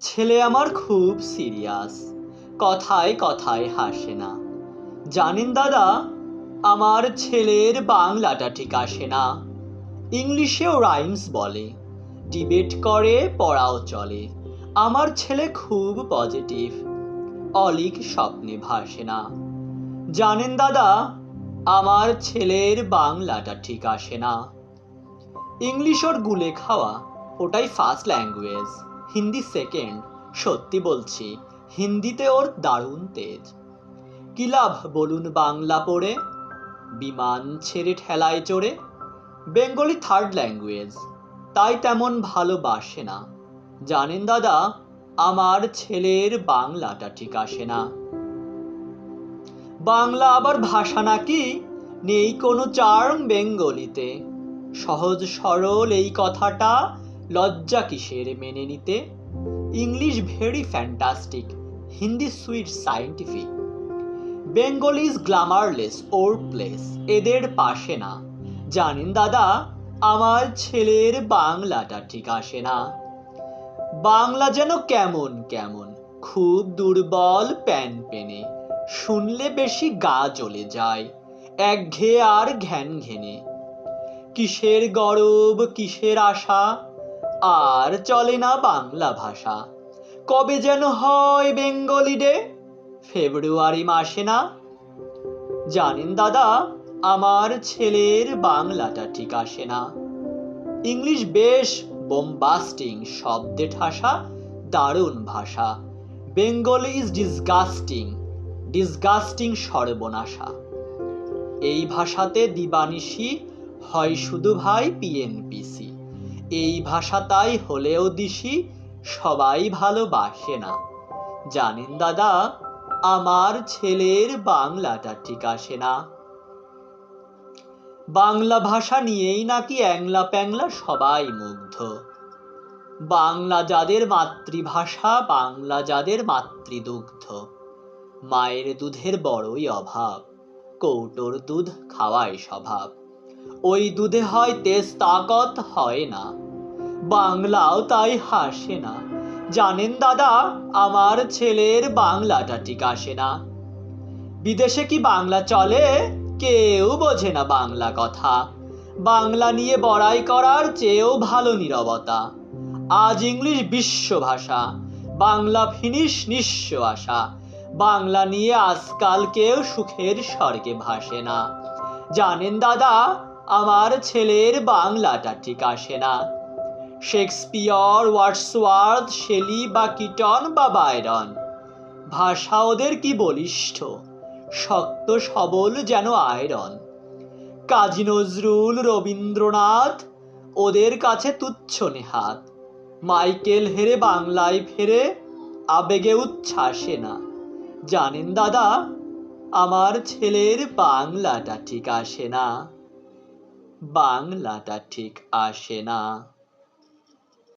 ছেলে আমার খুব সিরিয়াস, কথায় কথায় হাসে না। জানেন দাদা, আমার ছেলের বাংলাটা ঠিক আসে না। ইংলিশেও রাইমস বলে, ডিবেট করে, পড়াও চলে। আমার ছেলে খুব পজিটিভ, অলিক স্বপ্নে ভাসে না। জানেন দাদা, আমার ছেলের বাংলাটা ঠিক আসে না। ইংলিশ ওর গুলে খাওয়া, ওটাই ফার্স্ট ল্যাঙ্গুয়েজ, হিন্দি সেকেন্ড। সত্যি বলছি, হিন্দিতে ওর দারুণ তেজ। কি লাভ বলুন বাংলা পড়ে, বিমান ছেড়ে ঠেলায় চড়ে। বেঙ্গলি থার্ড ল্যাঙ্গুয়েজ, তাই তেমন ভালোবাসে না। জানেন দাদা, আমার ছেলের বাংলাটা ঠিক আসে না। বাংলা আবার ভাষা নাকি, নেই কোনো চার্ম বেঙ্গলিতে। সহজ সরল এই কথাটা, লজ্জা কিসের মেনে নিতে। English very fantastic, Hindi sweet scientific. Bengali is glamourless or place, এদের পাশে না। জানেন দাদা, আমার ছেলের বাংলাটা ঠিক আসে না। বাংলা যেন কেমন কেমন, খুব দুর্বল প্যান পেনে। শুনলে বেশি গা জ্বলে যায়, একঘেয়ে আর ঘ্যান ঘেনে। কিসের গরব কিসের আশা, আর চলে না বাংলা ভাষা। কবে যেন হয় বেঙ্গলি ডে, ফেব্রুয়ারি মাসে না। জানেন দাদা, আমার ছেলের বাংলাটা ঠিক আসে না। ইংলিশ বেশ বোম্বাস্টিং, শব্দে ঠাসা, দারুণ ভাষা। বেঙ্গলি ইজ ডিসগাস্টিং, ডিসগাস্টিং সর্বনাশা। এই ভাষাতে দিবানিশি হয় শুধু ভাই পিএনপিসি। এই ভাষাটাই হলেও দিশি, সবাই ভালোবাসে না। জানেন দাদা, আমার ছেলের বাংলাটা ঠিক আসে না। বাংলা ভাষা নিয়েই নাকি অ্যাংলা প্যাংলা সবাই মুগ্ধ। বাংলা যাদের মাতৃভাষা, বাংলা যাদের মাতৃদুগ্ধ। মায়ের দুধের বড়ই অভাব, কৌটোর দুধ খাওয়ায় স্বভাব। ওই দুধে হয় তেজ তাকত হয় না, বাংলাও তাই হাসে না। জানেন দাদা, আমার ছেলের বাংলাটা ঠিক আসে না। বিদেশে কি বাংলা চলে, কেউ বোঝে না বাংলা কথা। বাংলা নিয়ে বড়াই করার চেয়েও ভালো নীরবতা। আজ ইংলিশ বিশ্ব ভাষা, বাংলা ফিনিশ নিঃস্ব আশা। বাংলা নিয়ে আজকাল কেউ সুখের স্বর্গে ভাসে না। জানেন দাদা, আমার ছেলের বাংলাটা ঠিক আসে না। শেক্সপিয়র, ওয়ার্ডসওয়ার্থ, শেলি বা কিটন বা বায়রন, ভাষা ওদের কি বলিষ্ঠ, শক্ত সবল যেন আয়রন। কাজী নজরুল, রবীন্দ্রনাথ, ওদের কাছে তুচ্ছ নেহাত। মাইকেল হেরে বাংলায় ফেরে, আবেগে উচ্ছ্বাসে না। জানেন দাদা, আমার ছেলের বাংলাটা ঠিক আসে না। বাংলাটা ঠিক আসে না।